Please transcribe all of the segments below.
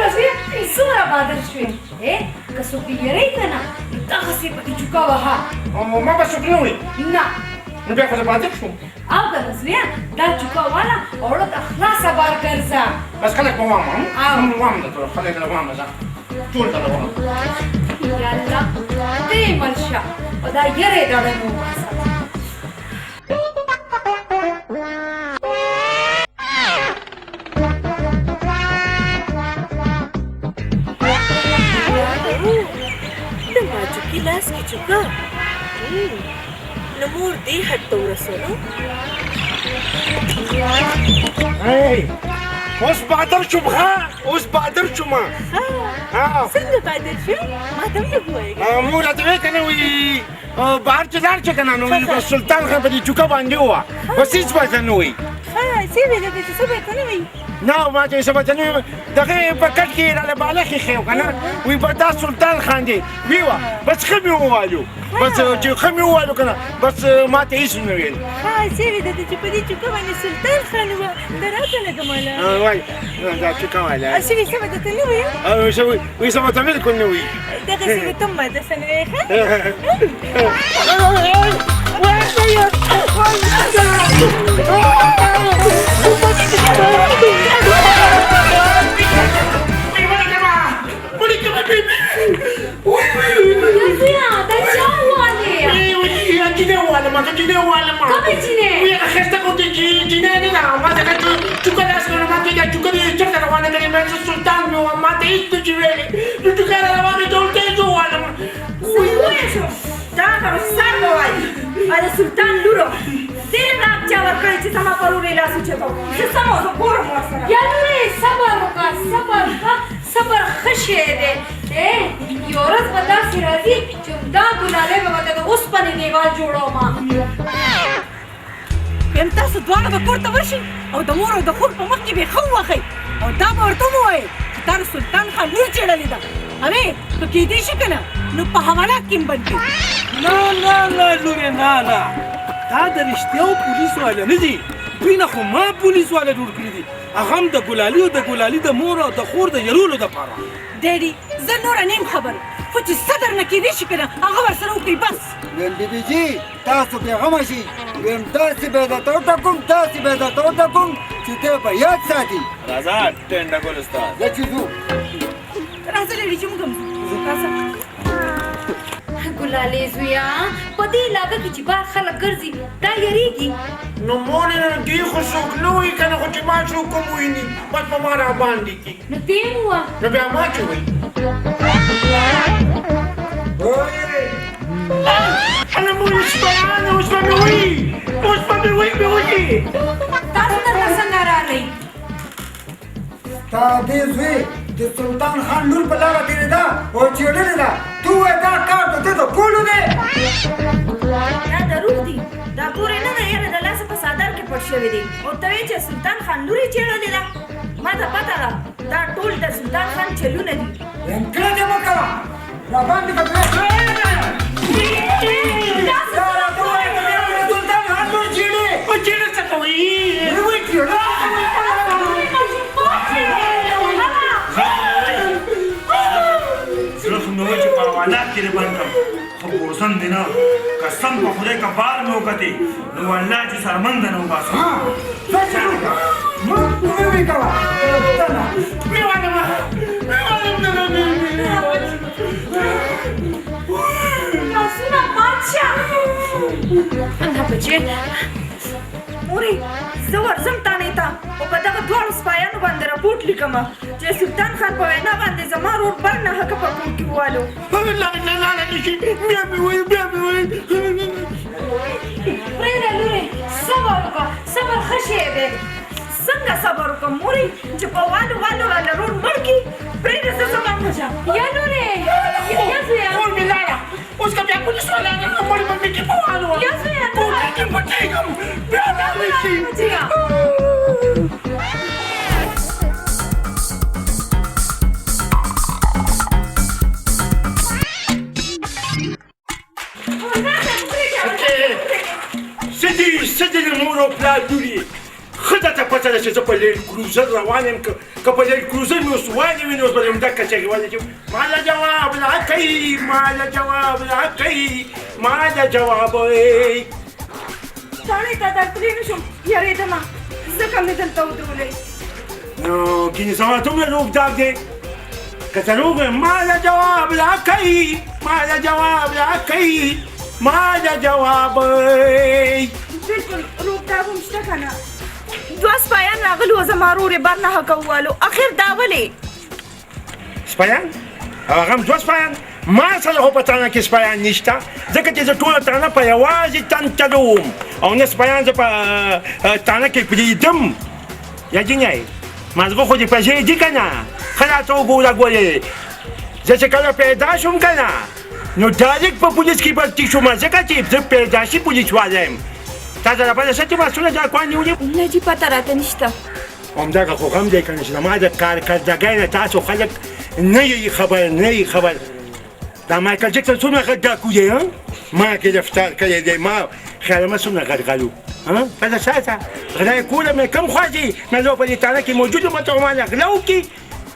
داسې څومره بادر شوې که څوک دې یېروي که نه دغسې پکې چوکه وهه ما به څوک نه وي نه نو بیا خو زه بادر شوم او که نه زویه دا چوکه واله او وړه ته خلاصه بار ګرځه بس خلک به وامه وام ده ټول خلک له وامه ځه ټول ته له وامه یالله دې مړ شه او دا یېرې ډډه مو وباسه لاس کې چوکه نو مور دې حد ته ورسولو اوس بادر شوم اوس بادر شوم څنګه بادر شو ما ته هم ووایه مور راته وایي که نه وایي بهر چې لاړ چې که نه نو سلطان خان په دې چوکه باندې ووه بس هېڅ به ته نه وایي څه ویلې ده چې څه به ته نه وایي نه ما ته یې څه به ته نه وایي دغه په کټ کې یې راله بالښت ایښی که نه وایي به دا سلطان خان دی ویې وه بس ښه مې ووالو بس چې ښه مې ووالو که نه بس ما ته هېڅ نه ویل څه ویلې ده چې په دې چوکه باندې سلطان خان وه ته راته لږه ماله وایي دا چوکه واله څه وایي څه به درته نه وایي وایي څه به ته بالکل نه وایي دغسې به ته هم ما داسې نه وایې سلطان لورو دې نه چا ورکړی چې زما په لورې لاس اوچتو زه سمه زه ګورم ورسره یا لورې صبر وکړه صبر وکړه صبر ښه شی دی یوه ورځ به داسې راځي چې دا ګلالۍ به ورته د اوسپنې دیوال جوړومه یم تاسو دواړه به کور ته ورشئ او د مور او د خور په مخ کې به ښه ووهئ او دا به ورته ووایئ چې تا د سلطان خان لور چېړلې ده اوې که کېدی شي که نه نو په حوالات کې هم بند کړي نه لورې نه دا د رښتیاو پولیس والا نه دي دوی نه خو ما پولیس والا جوړ کړي دي هغه هم د ګلالي او د ګلالي د مور او د خور د یرولو دپاره ډېډي زه نوره نه یم خبر خو چې څه درنه کېدی شي که نه هغه ورسره وکړئ بس ویم بیبي جي تاسو بېغمه شئ ویم داسې به درته وټکوم داسې به درته وټکوم چې ته به یاد ساتي راځه ټنډه ګل استاد زه چې ځو راځه ډېډي چې موږ هم ځو راځه ګلالۍ زویه په دې علاقه کې چې بار خلک ګرځي دا یریږي نو مورې دوی خو څوک نه وایي که نه خو چې ما څوک هم وویني بس په ما راباندې کړي نو دې هم ووه نو بیا ما چې وایي انا مو اوسپنه اوسپنه وایي اوسپنه وایي مې وایي تاسو دلته څنګه راغئ ستا دې زوی د سلطان خان لور په لاره تېرېده او چېړلې ده تو وایې دا کار د ده د ټولو دی دا دروغ دي دا پورې نه ده یاره د لاسه په څادر کې پټ شوی دی او ته وایې چې سلطان خان لور یې چېړلې ده ما ته پته ده دا ټول د سلطان خان چلونه دي ویم کله دې مه کوه راباندې که پرې راته وایې که بیا د سلطان خان لور چېړې او چېرې څه کوي وایي چېړه زړه خو مې وایي چې په حوالات کې دې بند کړم خو پوسم دې نه قسم په خدای که بار مې وکتې نو والله چې سرمنده نه وباسم مې کوه مې والم لاسونه مات شه نه بچې مورې زه ورځم تانې ته او په دغه دواړو سپایانو باندې راپورټ لیکمه چې سلطان خان په وینا باندې زما رور بر نه حقه په کور کې ووالو بیا مې وایي بیا مې وایي پرېږده لورې صبر وکړه صبر ښه شی دی څنګه صبر وکړم مورې چې په والو راله رور مړ کړي پرېږده زه صبر نه شم یا لورې یا زویه خور مې لاړه اوس که بیا پولیس والا راغله مړې به مې کې په والو یا زویه کوټه کې پټېږم بیا راغلی شي راځه دا لوري ښه درته پته ده چې زه په لینډ کروزر روان یم که په لینډ کروزر مې اوس والي وي نو اوس به همدغه کچه کې والي چې ماله جواب راکوي ماله جواب راکوي ماله جواب تاڼې ته درتلی نه شم یارېدمه ځکه مې دلته ودرولې نو ګینې زما دومره روغ داغ دی که ته روغ یم ماله جواب راکوي ماله جواب راکوي ماله جواب بلکل روغتیا هم شته که نه دوه سپایان راغلي وو زما ورور یې بر نه حقه ووالو اخر دا ولې سپایان او هغه هم دوه سپایان ما سره خو په تانه کې سپایان نشته ځکه چې زه ټوله تانه په یوازې تن چلوم او نه سپایان زه په تانه کې پرېږدم یا جینۍ مازغه خو دې پیسې دي که نه ښه راته وګوره ګولې زه چې کله پیدا شوم که نه نو ډایرکټ په پولیس کې بلتي شوم ځکه چې زه پیدایشي پولیس والا یم تا ته راپته څه چې بسونه جاکوان نیولي نه جي پته راته نشته همدغه خو غم دی که نه چې زما د کارکردګۍ نه تاسو خلک نه یې خبر نه یې خبر دا مایکل جکسن څومره غټ ډاکو دی ما کې رفتار کړی دی ما خیالمه څومره غټغلو پته ساته غلا یې کوله مې کوم خوا ځي مې زه په دې تانه کې موجود وم ته ما غلا وکړي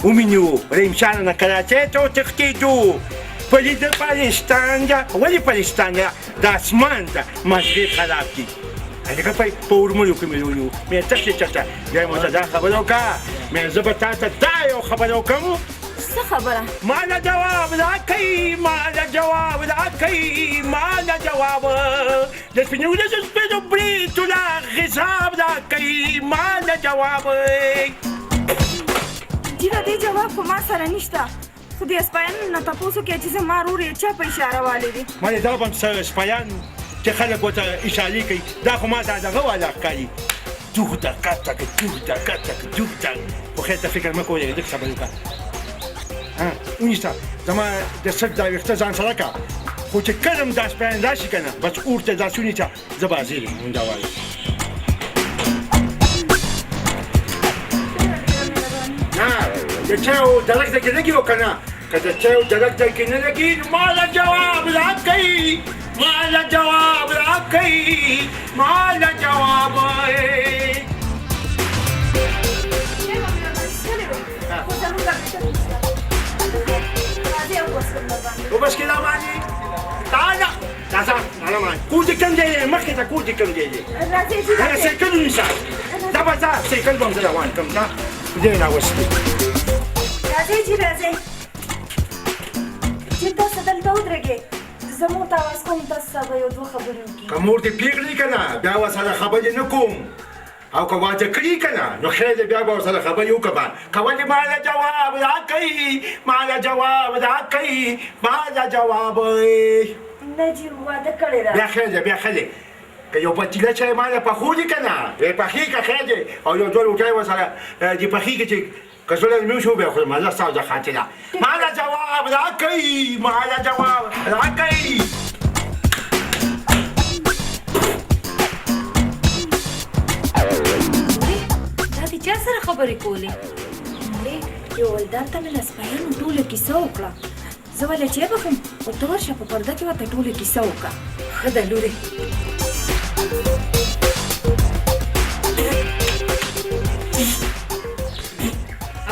ومې نیو ریمشانه نه کراچۍ ته وتښتېدو پاکستان ده ولې پاکستان ده د اسمان ده مزرې خراب دي هغه په ورملو کې مې ونیو مې تښتې چېرته بیا یې ماته دا خبره وکړه مې زه به تا ته دا یو خبره وکړم څه خبره ماله جواب راکوي ماله جواب راکوي ماله جواب د سپینې ورځو سپینو بریتو لا حساب راکوي ماله جواب جیره دې جواب خو ما سره نشته خو دې سپایانو نه تپوس وکړه چې زما ورور یې چا په اشاره والې دي ما دې دا هم سپایان چې خلک ورته اشارې کوي دا خو ما ته دغه والا ښکاري دوغده کتک دوغده کتک دوغده خو خیر ته فکر مه کوئ لږ صبر وکړه ونیسه زما د سټ دا ویښته ځان سره کړه خو چې کله هم دا سپیان راشي که نه بس اور ته داسې ونیسه زه به حاضر یم همدا وایم نه د چایو درک درکې لګي و که نه که د چایو درک درکې نه لګي نو ماله جواب راکوي ماله جواب راکوي ماله جواب وبس كده ماني تعال تعال ماني كودي كم جاي مخي تا كودي كم جاي انا سيكل نساء ده بس سيكل بمزلا وان كم ده بدينا وسطي راځئ چې راځئ چې تاسو دلته ودرېږئ زموږ ته اواز کوم تاسو سره به یو دوه خبرې وکړي که مور دې پرېږدي که نه بیا ورسره خبرې نه کوم او که واده کړي که نه نو خیر دی بیا به ورسره خبرې وکړم که ولې ماله جواب راکوي ماله جواب راکوي ماله جواب نه جي واده کړی ده بیا خیر دی بیا ښه دی که یو پتیله چای ماله پخولي که نه یې پخې که خیر دی او یو دوه روټۍ ورسره دې پخې که چې که زړه مې وشو بیا خو مزه ستا د خاطره ماله جواب راکوي ماله جواب راکوي چا سره خبرې کولې یو ولدار ته مې له سپایانو ټوله کیسه وکړه زه ولې چې بخم او ته ورشه په پرده کې ورته ټوله کیسه وکړه ښه ده لورې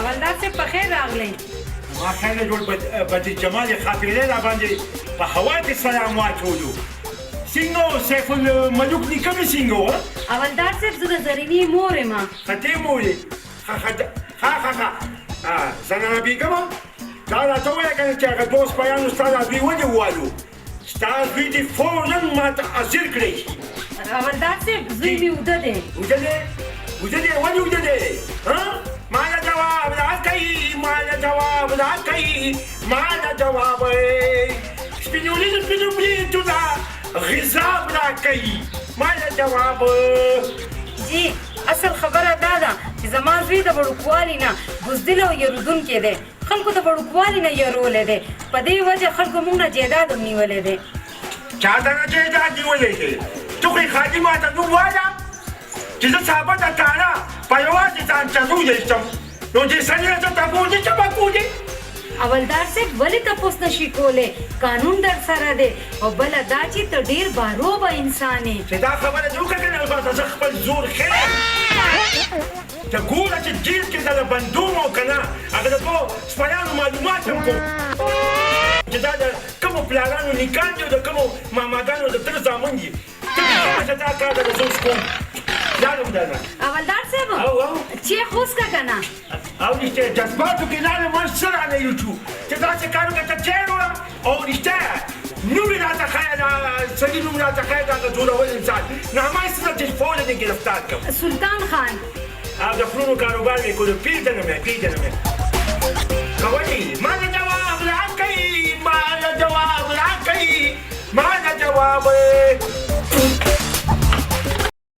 اولدار صاحب په خیر راغلی ما خیر جوړ بدي جمال خاطرې را باندې په هوا کې سلام واچولو سینګو سیف الملوک نیکه مې سینګو اولدار صاحب زه د زرینې مور یم خطې مورې زنانه بیګمه دا راته ووایه که نه چې هغه دوه سپیانو ستا دا دوی ولې ووالو ستا دوی دې فوراً ماته حاضر کړی اولدار صاحب زوی مې وده دی وده دی وده دی ولې وده دی ماله جواب راکوي ماله جواب راکوي ماله جواب سپینې ورځې سپینو بریتو ده غذاب راکوي ماله جواب جی اصل خبره دا ده چې زما زوی د وړوکوالي نه بزدل او یرودونکی دی خلکو د وړوکوالي نه یرولی دی په دې وجه خلکو موږ نه جایداد هم نیولی دی چا ته نه جایداد نیولی دی تو خو یې خالي ماته نوم وایه چې زه ثابته تانه په یوازې ځان چلولی شم نو دې سړي ته تپوس دې څه به کولې اولدار صاحب ولې تاسو نشي کوله قانون در سره دی او بل دا چې ته ډیر باروبه انسان یې چې دا خبره دې وکړه کنه البته زه خپل زور ښیم ته ګوره چې جیل کې دا بندوم او کنه هغه د سپیانو معلومات هم کوم چې دا د کومو پلارانو نکان دي او د کومو ماماګانو د تر زامن دي ته کومه چې دا کار د زوس کوم یادم ده اولدار صاحب او چې خوش کا کنه او رشته جذباتو کې لاله مر سره نه یوچو چې دا چې کارو کې ته چیرو او رشته نوم لا تخيل سليم نوم لا تخيل هذا جوله الانسان نعم ما يصير تلفون اللي گرفتار کم سلطان خان هذا فرونو کاروبار میں کوئی پیدن میں قولی ما له جواب راکئی ما له جواب